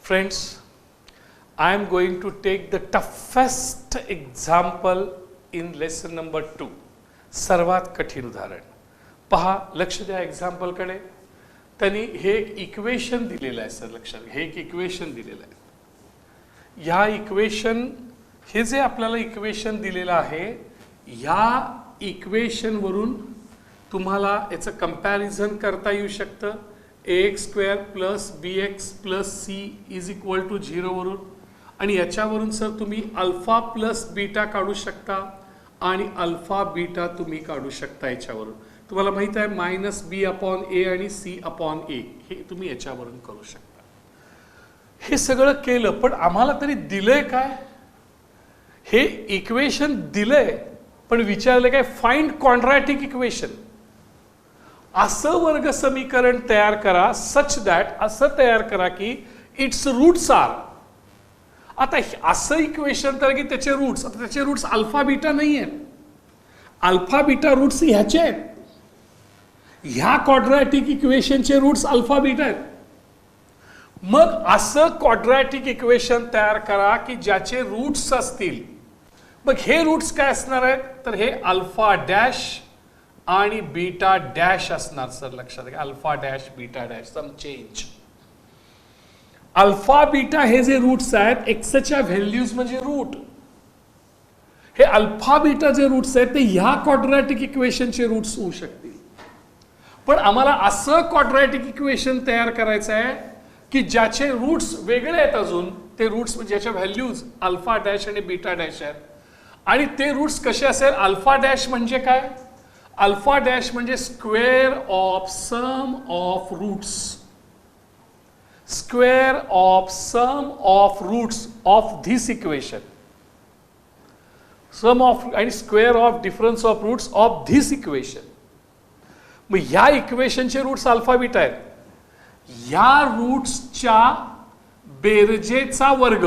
Friends, I am going to take the toughest example in lesson number 2. सर्वात कठीण उदाहरण पहा, लक्ष द्या एक्झाम्पल कडे. त्यांनी हे एक इक्वेशन दिलेलं आहे सर, लक्षात घ्या. हे एक इक्वेशन दिलेलं आहे. या इक्वेशन हे जे आपल्याला इक्वेशन दिलेलं आहे, या इक्वेशन वरून तुम्हाला याचं कंपॅरिझन करता येऊ शकतं. ax² + bx + c = 0 वरून, आणि याच्यावरून सर तुम्ही अल्फा प्लस बीटा काढू शकता आणि अल्फा बीटा तुम्ही काढू शकता. याच्यावरून तुम्हाला माहित आहे -b/a आणि c/a हे तुम्ही याच्यावरून करू शकता. हे सगळं केलं, पण आम्हाला तरी दिलंय काय? हे इक्वेशन दिलंय, पण विचारलं काय? Find quadratic equation. असं वर्ग समीकरण तयार करा, सच दॅट असं तयार करा की इट्स रूट्स आर. आता असं इक्वेशन तर की त्याचे रूट्स, आता त्याचे रूट्स अल्फा बीटा नाही आहेत. अल्फा बीटा रूट्स ह्याचे आहेत. ह्या क्वाड्रॅटिक इक्वेशनचे रूट्स अल्फा बीटा आहेत. मग असं क्वाड्रॅटिक इक्वेशन तयार करा की ज्याचे रूट्स असतील. मग हे रूट्स काय असणार आहेत? तर हे अल्फा डॅश आणि बीटा डॅश असणार सर, लक्षात घ्या. Alpha dash beta dash sum change. Alpha beta हे जे रूट्स आहेत, एक्सच्या व्हॅल्यूज म्हणजे रूट. हे अल्फा बीटा जे रूट्स आहेत ते ह्या क्वाड्रॅटिक इक्वेशनचे रूट्स होऊ शकतील. पण आम्हाला असं क्वाड्रॅटिक इक्वेशन तयार करायचं आहे की ज्याचे रूट्स वेगळे आहेत. अजून ते रूट्स म्हणजे ज्याच्या व्हॅल्यूज अल्फा डॅश आणि बीटा डॅश आहेत. आणि ते रूट्स कसे असेल? अल्फा डॅश म्हणजे काय? अल्फा डॅश म्हणजे square of sum of roots. Square of sum of roots of this equation. Sum of आणि square of difference of roots of this equation. मग ह्या इक्वेशनचे रूट्स अल्फा बीटा आहेत. ह्या रूट्सच्या बेरजेचा वर्ग,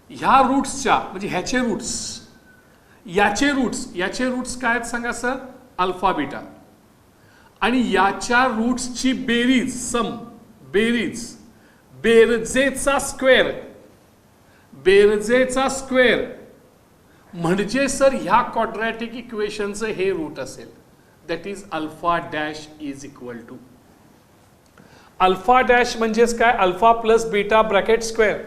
ह्या रूट्सच्या म्हणजे ह्याचे रूट्स, याचे रूट्स काय आहेत सांगा सर? Alpha beta. आणि याच्या रूट्सची बेरीज, सम, बेरीज, बेरजेचा स्क्वेअर, बेरजेचा स्क्वेअर म्हणजे सर ह्या क्वाड्रॅटिक इक्वेशनचं हे रूट असेल. That is alpha dash = alpha dash म्हणजेच काय? Alpha plus beta bracket square.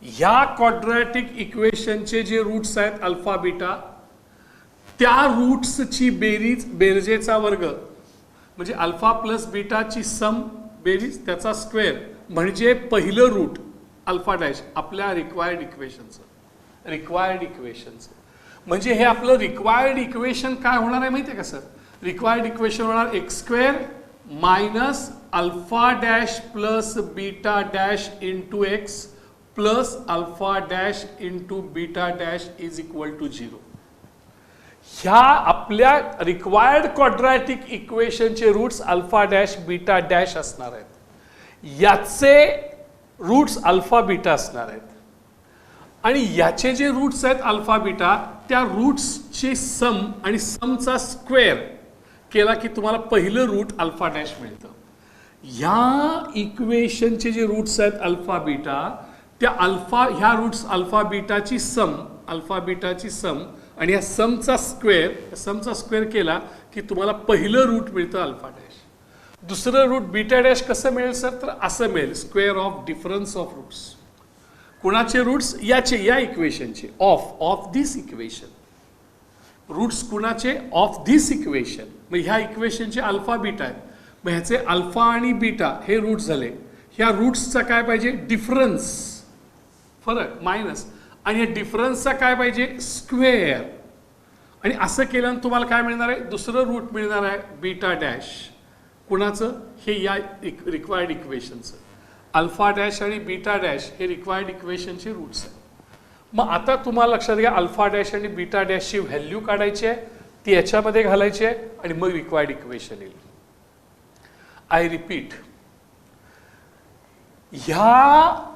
ह्या क्वाड्रॅटिक इक्वेशनचे जे रूट्स आहेत अल्फा बीटा, त्या रूट्सची बेरीज, बेरजेचा वर्ग म्हणजे अल्फा प्लस बीटाची सम बेरीज त्याचा स्क्वेअर म्हणजे पहिलं रूट अल्फा डॅश आपल्या रिक्वायर्ड इक्वेशनचं. म्हणजे हे आपलं रिक्वायर्ड इक्वेशन काय होणार आहे माहिती आहे का सर? रिक्वायर्ड इक्वेशन होणार x² - alpha dash plus beta dash into x plus alpha dash into beta dash = 0. ह्या आपल्या रिक्वायर्ड क्वाड्रॅटिक इक्वेशनचे roots alpha dash beta dash असणार आहेत. याचे रूट्स अल्फा बीटा असणार आहेत. आणि याचे जे रूट्स आहेत अल्फा बीटा, त्या रूट्सचे सम आणि समचा स्क्वेअर केला की तुम्हाला पहिलं रूट अल्फा डॅश मिळतं. ह्या इक्वेशनचे जे रूट्स आहेत अल्फा बीटा, त्या ह्या रूट्स अल्फा बीटाची सम आणि या समचा स्क्वेअर केला की तुम्हाला पहिलं रूट मिळतं अल्फा डॅश. दुसरं रूट बीटा डॅश कसं मिळेल सर? तर असं मिळेल, square of difference of roots. कुणाचे रूट्स? याचे, या इक्वेशनचे, ऑफ दिस इक्वेशन. रूट्स कुणाचे? Of this equation. मग ह्या इक्वेशनचे अल्फा बीटा आहेत. मग ह्याचे अल्फा आणि बीटा हे रूट झाले. ह्या रूट्सचा काय पाहिजे? डिफरन्स, फरक, मायनस. आणि या डिफरन्सचा काय पाहिजे? स्क्वेअर. आणि असं केल्यानं तुम्हाला काय मिळणार आहे? दुसरं रूट मिळणार आहे बीटा डॅश. कुणाचं? हे या रिक्वायर्ड इक्वेशनचं. अल्फा डॅश आणि बीटा डॅश हे रिक्वायर्ड इक्वेशनचे रूट्स आहेत. मग आता तुम्हाला लक्षात घ्या, अल्फा डॅश आणि बीटा डॅशची व्हॅल्यू काढायची आहे, ती याच्यामध्ये घालायची आहे आणि मग रिक्वायर्ड इक्वेशन येईल. आय रिपीट, ह्या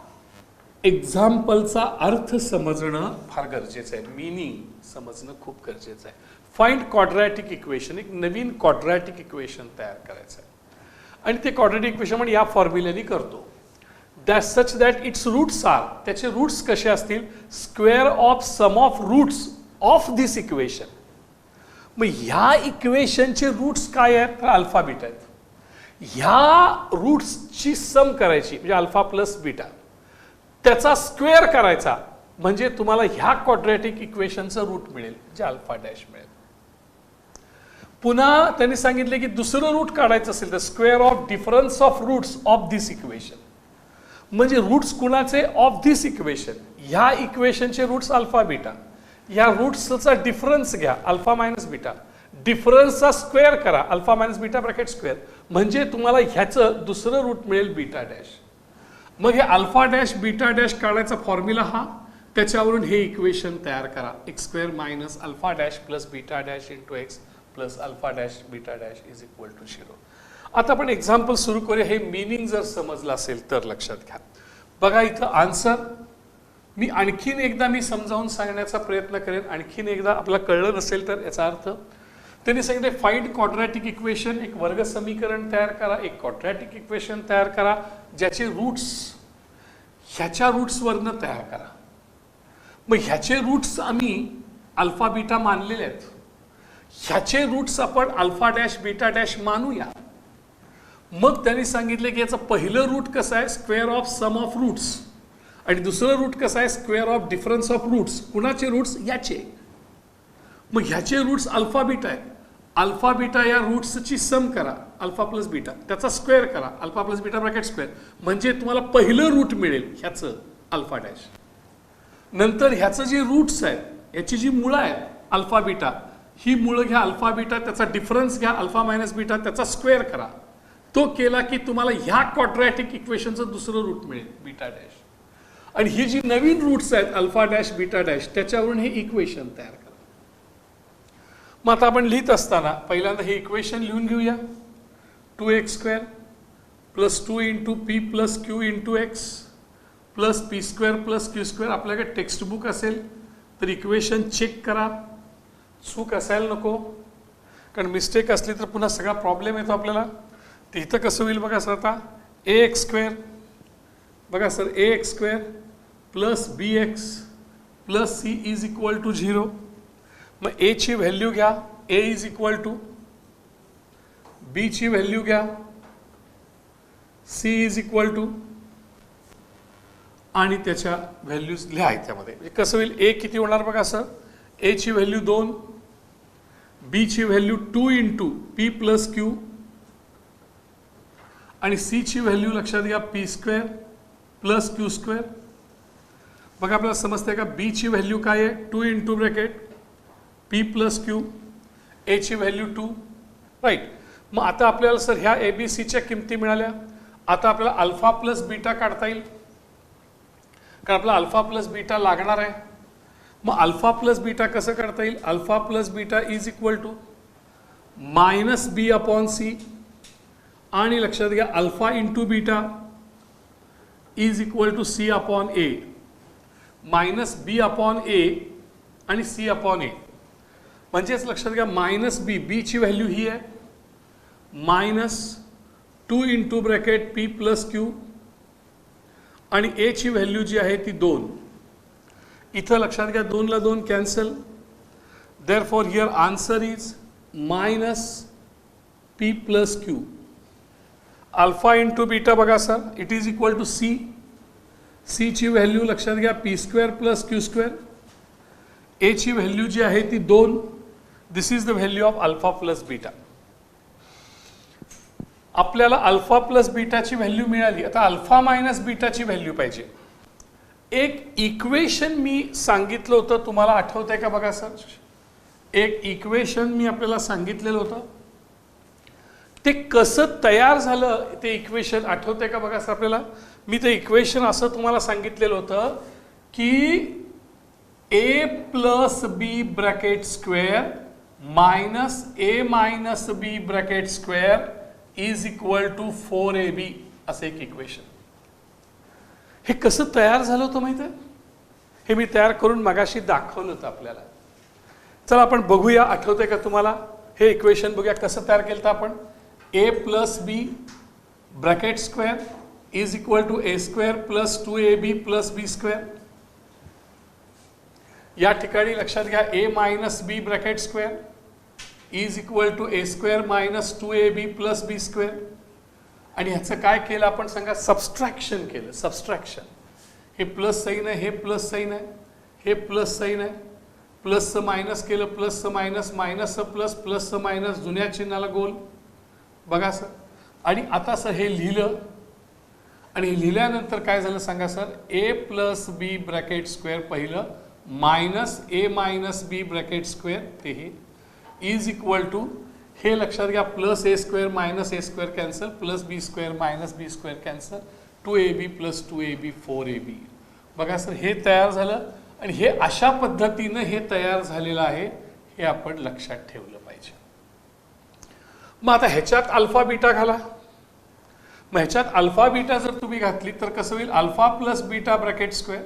एक्झाम्पलचा अर्थ समजणं फार गरजेचं आहे. मिनिंग समजणं खूप गरजेचं आहे. फाइंड क्वाड्रॅटिक इक्वेशन, एक नवीन क्वाड्रॅटिक इक्वेशन तयार करायचं आहे. आणि ते क्वाड्रॅटिक इक्वेशन म्हणजे या फॉर्म्युल्याने करतो. That such that its roots are, त्याचे रूट्स कसे असतील, square of sum of roots of this equation. मग ह्या इक्वेशनचे रूट्स काय आहेत, तर अल्फा बीटा आहेत. ह्या रूट्सची सम करायची म्हणजे अल्फा प्लस बीटा, त्याचा स्क्वेअर करायचा म्हणजे तुम्हाला ह्या क्वाड्रॅटिक इक्वेशनचं रूट मिळेल जे अल्फा डॅश मिळेल. पुन्हा त्यांनी सांगितले की दुसरं रूट काढायचं असेल तर square of difference of roots of this equation, म्हणजे रूट्स कुणाचे, ऑफ दिस इक्वेशन. ह्या इक्वेशनचे रूट्स अल्फा बीटा, या रूट्सचा डिफरन्स घ्या अल्फा मायनस बीटा, डिफरन्सचा स्क्वेअर करा alpha minus beta bracket square, म्हणजे तुम्हाला ह्याचं दुसरं रूट मिळेल बीटा डॅश. मग हे अल्फा डॅश बीटा डॅश काढायचा फॉर्म्युला हा, त्याच्यावरून हे इक्वेशन तयार करा, x square minus alpha dash plus beta dash into x plus alpha dash beta dash is equal to 0. आता आपण एक्झाम्पल सुरू करूया. हे मिनिंग जर समजलं असेल तर लक्षात घ्या. बघा इथं आन्सर मी आणखीन एकदा समजावून सांगण्याचा प्रयत्न करेन, आणखीन एकदा आपल्याला कळलं नसेल तर याचा अर्थ त्यांनी सांगितले फाइंड क्वाड्रॅटिक इक्वेशन, एक वर्ग समीकरण तयार करा, एक क्वाड्रॅटिक इक्वेशन तयार करा ज्याचे रूट्स ह्याच्या रूट्सवरनं तयार करा. मग ह्याचे रूट्स आम्ही अल्फा बीटा मानलेले आहेत, ह्याचे रूट्स आपण अल्फा डॅश बीटा डॅश मानूया. मग त्यांनी सांगितले की याचं पहिलं रूट कसं आहे, square of sum of roots, आणि दुसरं रूट कसं आहे, square of difference of roots. कुणाचे रूट्स, याचे. मग ह्याचे रूट्स अल्फा बीटा आहे, अल्फा बीटा या रूट्सची सम करा अल्फा प्लस बीटा, त्याचा स्क्वेअर करा alpha plus beta bracket square, म्हणजे तुम्हाला पहिलं रूट मिळेल ह्याचं अल्फा डॅश. नंतर ह्याचं जे रूट्स आहेत, याची जी मुळं आहेत अल्फा बीटा, ही मुळं घ्या अल्फा बीटा, त्याचा डिफरन्स घ्या अल्फा मायनस बीटा, त्याचा स्क्वेअर करा. तो केला की तुम्हाला ह्या क्वाड्रॅटिक इक्वेशनचं दुसरं रूट मिळेल बीटा डॅश. आणि ही जी नवीन रूट्स आहेत अल्फा डॅश बीटा डॅश, त्याच्यावरून हे इक्वेशन तयार करा. मग आता आपण लिहित असताना पहिल्यांदा हे इक्वेशन लिहून घेऊया. 2x square plus 2 into P plus q into x plus P square plus Q square. आपल्याकडे टेक्स्टबुक असेल तर इक्वेशन चेक करा, चूक असायला नको, कारण मिस्टेक असली तर पुन्हा सगळा प्रॉब्लेम येतो आपल्याला. तर इथं कसं होईल बघा सर, आता ax स्क्वेअर, बघा sir ax square plus bx plus c is equal to 0. मग a ची व्हॅल्यू घ्या, a is equal to, b ची व्हॅल्यू घ्या, c इज इक्वल टू, आणि त्याच्या व्हॅल्यूज लिहा त्यामध्ये. म्हणजे कसं होईल, a किती होणार बघा सर, a ची व्हॅल्यू 2, b ची value 2 into p plus Q, आणि c ची व्हॅल्यू लक्षात घ्या P square plus Q square. बघा आपल्याला समजतंय का, b ची व्हॅल्यू काय आहे, 2 into bracket p plus Q, a ची व्हॅल्यू 2, राईट. मग आता आपल्याला सर ह्या ABCच्या किमती मिळाल्या. आता आपल्याला अल्फा प्लस बीटा काढता येईल, कारण आपला अल्फा प्लस बीटा लागणार आहे. मग अल्फा प्लस बीटा कसं काढता येईल, alpha plus beta is equal to minus B upon C, आणि लक्षात घ्या alpha into beta is equal to C upon A, minus B upon A आणि सी अपॉन ए. म्हणजेच लक्षात घ्या मायनस बी, बी ची व्हॅल्यू ही आहे minus 2 into bracket p plus Q, आणि ए ची व्हॅल्यू जी आहे ती 2. इथं लक्षात घ्या 2 ला 2 cancel, therefore here answer is minus P plus Q. Alpha into beta बघा sir, it is equal to C, C ची व्हॅल्यू लक्षात घ्या P square plus Q square, A ची व्हॅल्यू जी आहे ती 2. This is the value of alpha plus beta. आपल्याला alpha plus बीटाची व्हॅल्यू मिळाली. आता अल्फा मायनस बीटाची व्हॅल्यू पाहिजे. एक इक्वेशन मी सांगितलं होतं, तुम्हाला आठवतंय का बघा सर, एक इक्वेशन मी आपल्याला सांगितलेलं होतं, ते कसं तयार झालं ते इक्वेशन आठवतंय का बघा सर आपल्याला. मी ते इक्वेशन असं तुम्हाला सांगितलेलं होतं की a plus B bracket square minus a minus B bracket square is equal to 4ab, असं एक इक्वेशन. हे कसं तयार झालं होतं माहिती आहे, हे मी तयार करून मगाशी दाखवलं होतं आपल्याला. चला आपण बघूया, आठवतंय का तुम्हाला हे इक्वेशन, बघूया कसं तयार केलं होतं आपण. a plus B bracket square is equal to A square plus 2ab plus B square. या ठिकाणी लक्षात घ्या A minus B bracket square is equal to A square minus 2ab plus B square. आणि ह्याचं काय केलं आपण सांगा, सबस्ट्रॅक्शन केलं. सबस्ट्रॅक्शन, हे प्लस साईन आहे, हे प्लस साईन आहे, हे प्लस साईन आहे, प्लसचं मायनस केलं, प्लसचं मायनस, मायनसचं प्लस, प्लसचं मायनस, जुन्या चिन्हाला गोल. बघा सर, आणि आता सर हे लिहिलं, आणि लिहिल्यानंतर काय झालं सांगा sir, A plus B bracket square पहिलं minus A minus B bracket square ते हे इज इक्वल टू, हे लक्षात घ्या, plus A square minus A square cancel, plus B square minus B square cancel, 2ab plus 2ab 4ab. बघा sir हे तयार झालं, आणि हे अशा पद्धतीनं हे तयार झालेलं आहे, हे आपण लक्षात ठेवलं पाहिजे. मग आता ह्याच्यात अल्फा बीटा घाला. मग ह्याच्यात अल्फा बीटा जर तुम्ही घातली तर कसं होईल, alpha plus beta bracket square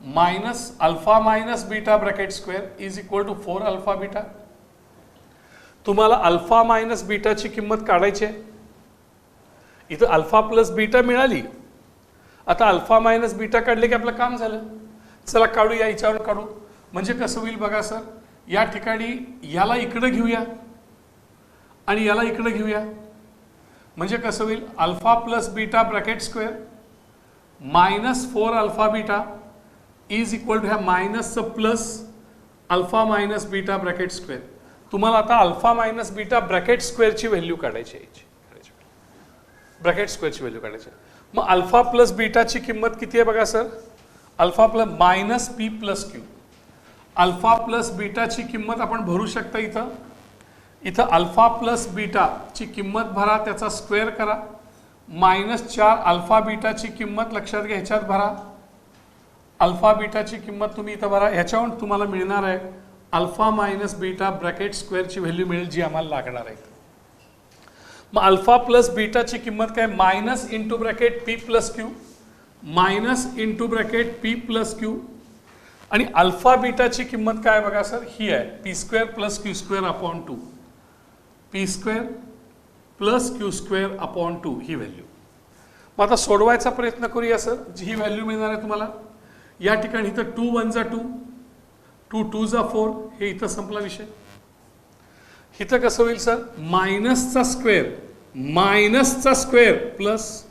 minus alpha minus beta bracket square is equal to 4 alpha beta. तुम्हाला अल्फा मायनस बीटाची किंमत काढायची आहे. इथं अल्फा प्लस बीटा मिळाली, आता अल्फा मायनस बीटा काढले की आपलं काम झालं. चला काढू, या याच्यावर काढू. म्हणजे कसं होईल बघा सर, या ठिकाणी याला इकडे घेऊया आणि याला इकडे घेऊया. म्हणजे कसं होईल, alpha plus beta bracket square minus 4 alpha beta is equal to ह्या मायनसचं plus alpha minus beta bracket square. तुम्हाला आता अल्फा मायनस बीटा ब्रॅकेट स्क्वेअरची व्हॅल्यू काढायची आहे, ब्रॅकेट स्क्वेअरची व्हॅल्यू काढायची. मग अल्फा प्लस बीटाची किंमत किती आहे बघा sir, alpha plus minus P plus Q. Alpha plus बीटाची किंमत आपण भरू शकता इथं. इथं अल्फा प्लस बीटाची किंमत भरा, त्याचा स्क्वेअर करा, मायनस 4 अल्फा बीटाची किंमत लक्षात घ्या, ह्याच्यात भरा. अल्फा बीटाची किंमत तुम्ही इथं भरा, ह्याच्यावर तुम्हाला मिळणार आहे अल्फा मायनस बीटा ब्रॅकेट स्क्वेअरची व्हॅल्यू मिळेल, जी आम्हाला लागणार आहे. मग अल्फा प्लस बीटाची किंमत काय, minus into bracket p plus q, minus into bracket p plus Q. आणि अल्फा बीटाची किंमत काय बघा सर, ही आहे P square plus Q square upon 2, p square plus Q square upon 2 ही व्हॅल्यू. मग आता सोडवायचा प्रयत्न करूया सर. ही व्हॅल्यू मिळणार आहे तुम्हाला या ठिकाणी. इथं 2 1 जा 2, 2 2 जा 4, हे इथं संपला विषय. इथं कसं होईल सर, मायनसचा स्क्वेअर प्लस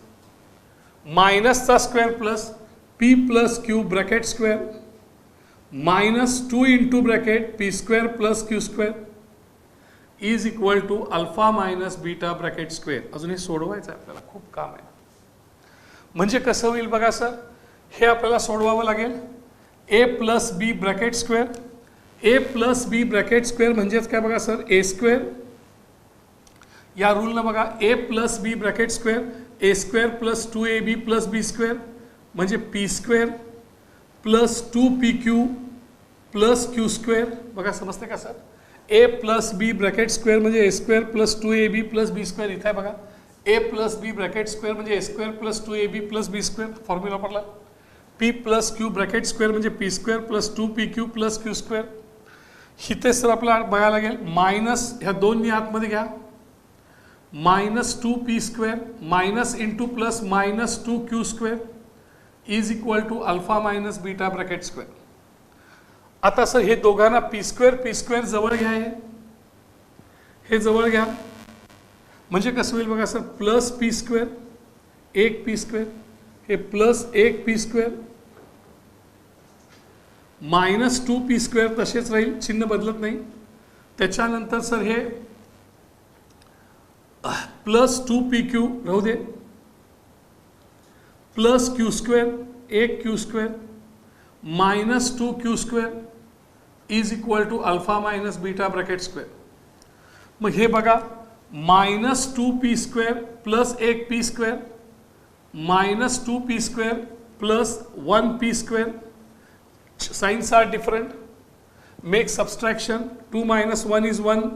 मायनसचा square plus P plus Q bracket square minus 2 into bracket P square plus Q square is equal to alpha minus beta bracket square. अजून हे सोडवायचं आहे आपल्याला, खूप काम आहे. म्हणजे कसं होईल बघा सर, हे आपल्याला सोडवावं लागेल. ए प्लस बी ब्रॅकेट स्क्वेअर, ए प्लस बी ब्रॅकेट स्क्वेअर म्हणजेच काय बघा सर, ए स्क्वेअर. या रूलनं बघा, ए plus B bracket square, a square plus 2ab plus B square म्हणजे P square plus 2pq plus Q square. बघा समजते का sir, A plus B bracket square म्हणजे a square plus 2ab plus B square. इथे आहे बघा, ए plus बी bracket square म्हणजे a square plus 2ab plus B square, formula वापरला. P plus Q bracket square म्हणजे P square plus 2pq plus Q square. इथे sir आपल्याला बघायला लागेल मायनस, ह्या दोन्ही आतमध्ये घ्या, minus 2p square minus into plus minus 2q square is equal to alpha minus beta bracket square. आता सर हे दोघांना पी स्क्वेअर जवळ घ्या, हे जवळ घ्या. म्हणजे कसं होईल बघा sir, plus P square 1 P square, हे plus 1 P square minus 2p square तसेच राहील, चिन्ह बदलत नाही. त्याच्यानंतर सर हे प्लस 2pq राहू दे, plus Q square 1 Q square minus 2q square is equal to alpha minus beta bracket square. मग हे बघा, minus 2p square plus 1p square minus 2p square plus 1p square. Signs are different, make subtraction. 2 minus 1 is 1,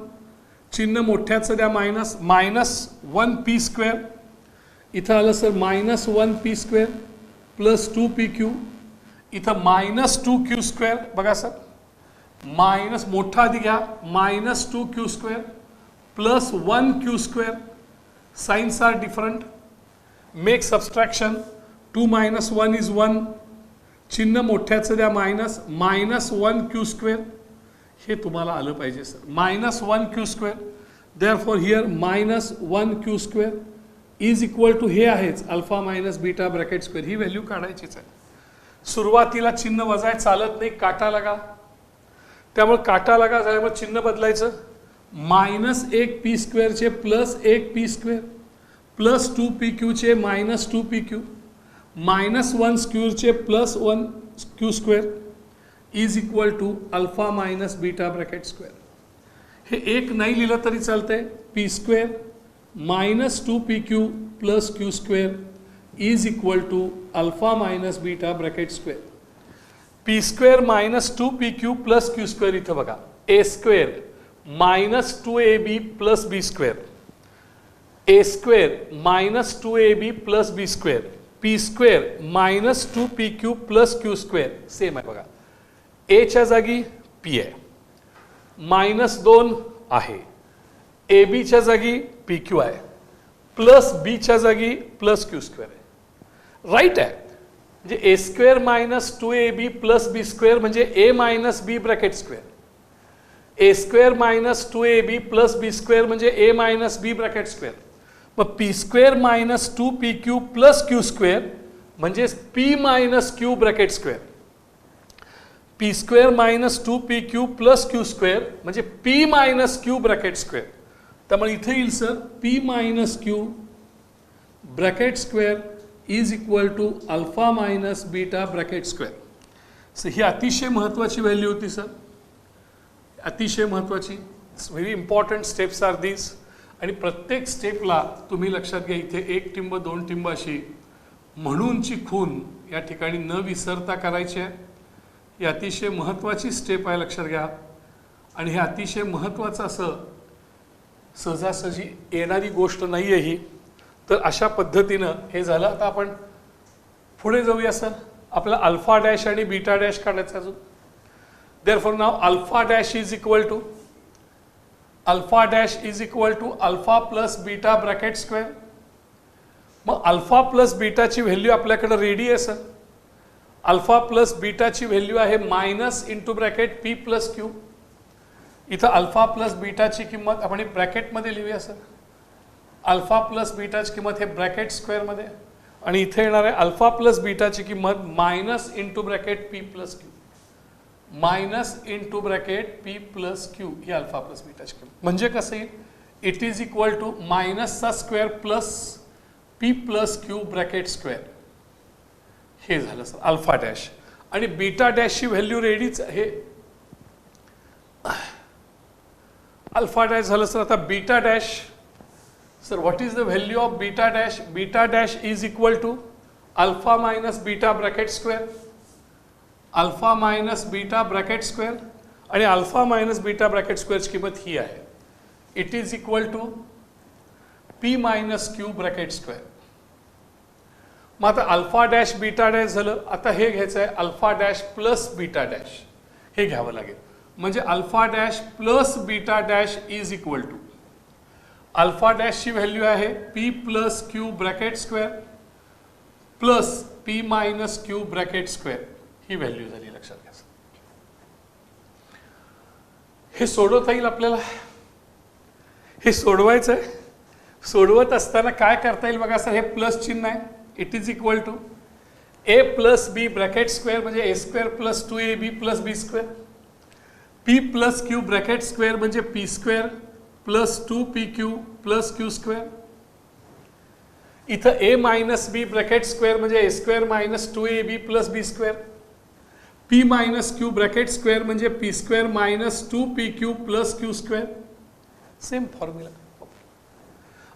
चिन्ह मोठ्याचं द्या, minus minus 1p square. इथं आलं sir minus 1p square plus 2pq. इथं minus 2q square बघा sir, minus मोठा आधी घ्या, minus 2q square plus 1q square. Signs are different, make subtraction 2 minus 1 is 1, चिन्ह मोठ्याचं द्या मायनस, मायनस 1 क्यू स्क्वेअर, हे तुम्हाला आलं पाहिजे sir, minus 1 Q square. Therefore here minus 1 Q square is equal to हे आहेच alpha minus beta bracket square, ही value काढायचीच आहे. सुरुवातीला चिन्ह वजाय चालत नाही, काटा लगा, त्यामुळे काटा लगा झाल्यामुळे चिन्ह बदलायचं. मायनस 1 पी स्क्वेअरचे plus 1 P square plus 2 p क्यूचे मायनस 2 पी क्यू मायनस 1 स्क्वेअरचे plus 1 Q square is equal to alpha minus beta bracket square. हे एक नाही लिहिलं तरी चालतंय. P square minus 2 p q plus Q square is equal to alpha minus beta bracket square. P square minus 2 p q plus Q square, इथं बघा ए square minus 2ab plus B square, a square minus 2ab plus B square, p square minus 2 p q plus Q square same आहे बघा. एच्या जागी P आहे, minus 2 आहे, ए बीच्या जागी पी क्यू आहे, प्लस बीच्या जागी प्लस क्यू स्क्वेअर आहे. राईट आहे. म्हणजे a square minus 2ab plus B square म्हणजे a minus B bracket square, a square minus 2ab plus B square म्हणजे a minus B bracket square. मग p square minus 2 p q plus Q square म्हणजे p minus q bracket square. P square minus 2 p q plus Q square म्हणजे p minus q bracket square. त्यामुळे इथे येईल sir p minus q bracket square is equal to alpha minus beta bracket square. So ही अतिशय महत्त्वाची value होती sir, अतिशय महत्त्वाची. Very important steps are these. आणि प्रत्येक स्टेपला तुम्ही लक्षात घ्या, इथे 1 टिंब 2 टिंब अशी म्हणूनची खून या ठिकाणी न विसरता करायची आहे. ही अतिशय महत्त्वाची स्टेप आहे, लक्षात घ्या. आणि हे अतिशय महत्त्वाचं असं सहजासहजी येणारी गोष्ट नाही आहे ही. तर अशा पद्धतीनं हे झालं. आता आपण पुढे जाऊया सर. आपला अल्फा डॅश आणि बीटा डॅश काढायचा अजून. Therefore now alpha dash is equal to alpha dash is equal to alpha plus beta bracket square. मग अल्फा प्लस बीटाची व्हॅल्यू आपल्याकडे रेडी आहे सर. अल्फा प्लस बीटाची व्हॅल्यू आहे minus into bracket p plus q. इथं alpha plus बीटाची किंमत आपण ब्रॅकेटमध्ये लिहूया सर. अल्फा प्लस बीटाची किंमत हे ब्रॅकेट स्क्वेअरमध्ये, आणि इथे येणार आहे अल्फा प्लस बीटाची किंमत minus into bracket p plus q, minus into bracket p plus q ही अल्फा प्लस बीटाची किंमत. म्हणजे कसं येईल, इट इज इक्वल टू मायनसचा square plus P plus Q bracket square. हे झालं सर अल्फा डॅश. आणि बीटा डॅशची व्हॅल्यू रेडीच आहे. अल्फा डॅश झालं सर. आता beta dash sir, what is the value of beta dash. Beta dash is equal to alpha minus beta bracket square, alpha minus beta bracket square. आणि alpha minus beta bracket स्क्वेअरची किंमत ही आहे. It is equal to p minus q bracket square. मग आता alpha dash beta dash झालं. आता हे घ्यायचं आहे alpha dash plus beta dash, हे घ्यावं लागेल. म्हणजे alpha dash plus beta dash is equal to alpha डॅशची व्हॅल्यू आहे p plus Q bracket square plus p minus q bracket square. ही व्हॅल्यू झाली, लक्षात घ्या. हे सोडवता येईल आपल्याला. हे सोडवायचं आहे. सोडवत असताना काय करता येईल बघा सर. हे प्लस चिन्ह आहे. It is equal to a plus B bracket square म्हणजे a square plus 2ab plus B square. P plus Q bracket square म्हणजे P square plus 2pq plus Q square. इथं a minus B bracket square म्हणजे a square minus 2ab plus B square. P minus q bracket square म्हणजे P square minus 2pq plus Q square. Same formula.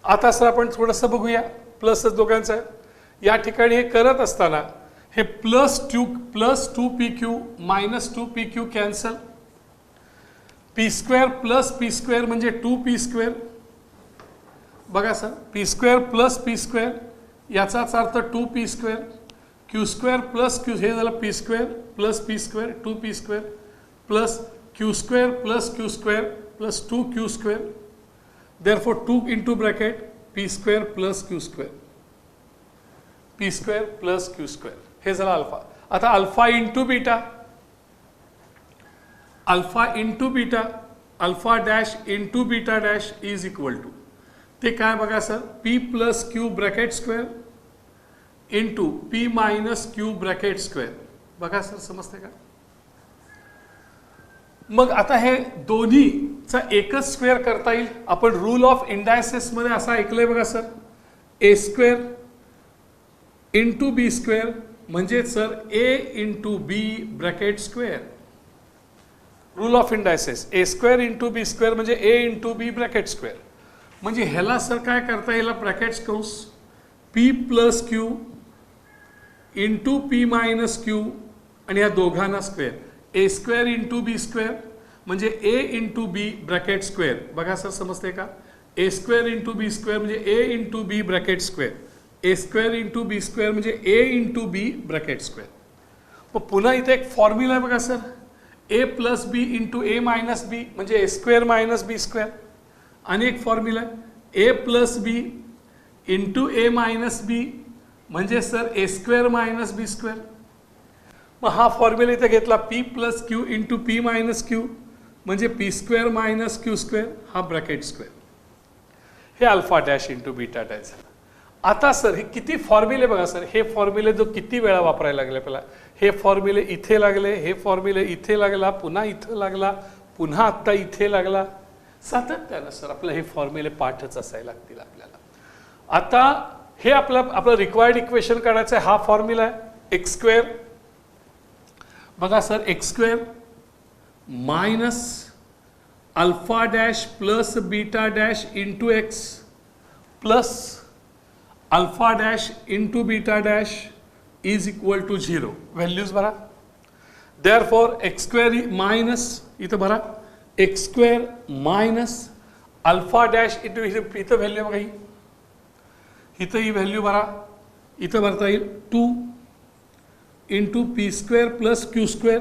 आता sir आपण थोडंसं बघूया. प्लसच दोघांचं आहे. या ठिकाणी हे करत असताना हे plus 2pq minus 2pq cancel. P square plus P square म्हणजे 2p स्क्वेअर. बघा sir, P square plus P square याचाच अर्थ 2p square. Q square plus Q, हे झालं P square plus P square 2p square plus Q square plus Q square plus 2q square. Therefore 2 into bracket P square plus Q square. P square plus Q square, हे झालं alpha. आता alpha into beta, alpha into beta, alpha dash into beta dash is equal to, ते काय बघा sir, p plus Q bracket square into p minus q bracket square. बघा sir समजते का. मग आता हे दोन्हीचा एकच स्क्वेअर करता येईल. आपण रूल ऑफ इंडायसेस मध्ये असं ऐकलंय बघा sir, a square into b square म्हणजे sir a into b bracket square. Rule of indices, a square into b square म्हणजे a into b bracket square. म्हणजे ह्याला सर काय करता येईल, ब्रॅकेट्स कंस p plus q into p minus q आणि या दोघांना square, a square into b square म्हणजे a into b bracket square. बघा सर समजते का, a square into b square म्हणजे a into b bracket square, a square into b square म्हणजे a into b bracket square. मग पुन्हा इथे एक फॉर्म्युला आहे बघा sir, A plus B into A minus बी म्हणजे a square minus B square. आणि एक फॉर्म्युला आहे ए प्लस बी इंटू ए मायनस बी म्हणजे sir a square minus B square. मग हा फॉर्म्युला इथे घेतला, P plus q into p minus Q म्हणजे P square minus q square, हा ब्रॅकेट स्क्वेअर. हे alpha dash into beta dash झालं. आता सर हे किती फॉर्म्युले बघा सर, हे फॉर्म्युले जो किती वेळा वापरायला लागले आपल्याला, हे फॉर्म्युले इथे लागले, हे फॉर्म्युले इथे लागला, पुन्हा इथं लागला, पुन्हा आत्ता इथे लागला, सातत्यानं सर आपल्याला हे फॉर्म्युले पाठच असायला लागतील आपल्याला. आता हे आपलं रिक्वायर्ड इक्वेशन काढायचं आहे. हा फॉर्म्युला आहे एक्स स्क्वेअर, बघा sir x square minus alpha dash plus beta dash into x plus alpha dash into beta dash is equal to 0. Values भरा. देअरफॉर एक्स स्क्वेअर मायनस इथं भरा, x square minus alpha dash into, इथं value बघा, इथं ही value भरा, इथं भरता येईल 2 into p square plus Q square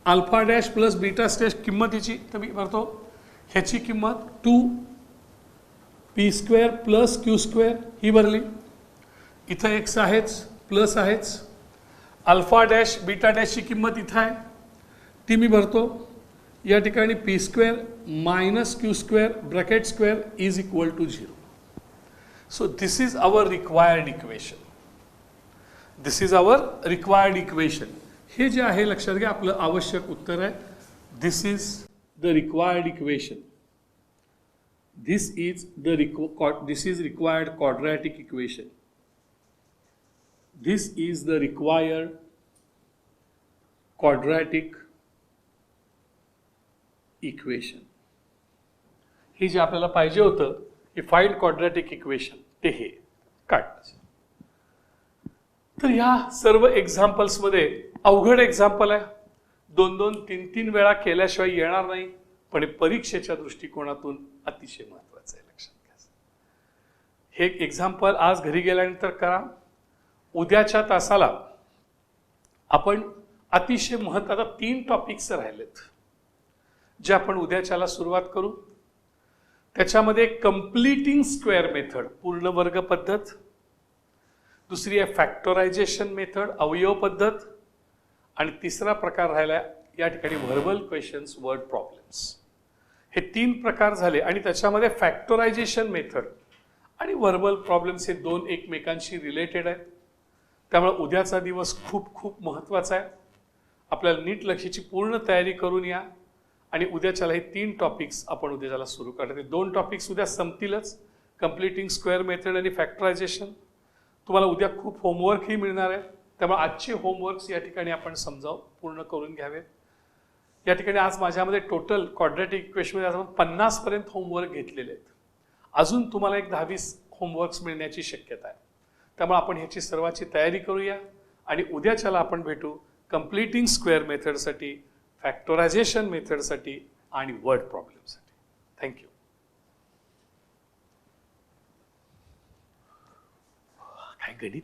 alpha dash plus beta dash. किंमत याची तर मी भरतो, ह्याची किंमत 2 p square plus Q square ही भरली, इथं एक्स आहेच प्लस आहेच, अल्फा डॅश बीटा डॅशची किंमत इथं आहे ती मी भरतो. या ठिकाणी p square minus q square bracket square is equal to 0. So this is our required equation. This is our required equation. हे जे आहे लक्षात घ्या, आपलं आवश्यक उत्तर आहे. This is the required equation. This is required quadratic equation. This is the required quadratic equation. हे जे आपल्याला पाहिजे होतं, हे फाइंड quadratic इक्वेशन, ते हे काढ. तर या सर्व एक्झाम्पल्स मध्ये अवघड एक्झाम्पल आहे, 2-2, 3-3 वेळा केल्याशिवाय येणार नाही, पण परीक्षेच्या दृष्टिकोनातून अतिशय महत्वाचं आहे, लक्षात घ्या. हे एक्झाम्पल आज घरी गेल्यानंतर करा. उद्याच्या तासाला आपण अतिशय महत्त्वाचा 3 टॉपिक्स राहिलेत जे आपण उद्याच्याला सुरुवात करू. त्याच्यामध्ये कंप्लीटिंग स्क्वेअर मेथड, पूर्ण वर्ग पद्धत, दुसरी आहे फॅक्टरायझेशन मेथड, अवयव पद्धत, आणि तिसरा प्रकार राहिला या ठिकाणी व्हर्बल क्वेश्चन्स, वर्ड प्रॉब्लेम्स. हे 3 प्रकार झाले आणि त्याच्यामध्ये फॅक्टरायझेशन मेथड आणि व्हर्बल प्रॉब्लेम्स हे 2 एकमेकांशी रिलेटेड आहेत. त्यामुळे उद्याचा दिवस खूप खूप महत्त्वाचा आहे. आपल्याला नीट लक्षाची पूर्ण तयारी करून या आणि उद्याच्याला हे 3 टॉपिक्स आपण उद्याच्याला सुरू करतो. 2 टॉपिक्स उद्या संपतीलच, कंप्लीटिंग स्क्वेअर मेथड आणि फॅक्टरायझेशन. तुम्हाला उद्या खूप होमवर्कही मिळणार आहे, त्यामुळे आजचे होमवर्क्स या ठिकाणी आपण समजावून पूर्ण करून घ्यावेत. या ठिकाणी आज माझ्यामध्ये टोटल क्वाड्रॅटिक इक्वेशनमध्ये आपण 50 पर्यंत होमवर्क घेतलेले आहेत. अजून तुम्हाला एक 10-20 होमवर्क्स मिळण्याची शक्यता आहे. त्यामुळे आपण ह्याची सर्वांची तयारी करूया आणि उद्याच्याला आपण भेटू कंप्लीटिंग स्क्वेअर मेथडसाठी, फॅक्टरायझेशन मेथडसाठी आणि वर्ड प्रॉब्लेमसाठी. थँक्यू. काय गणित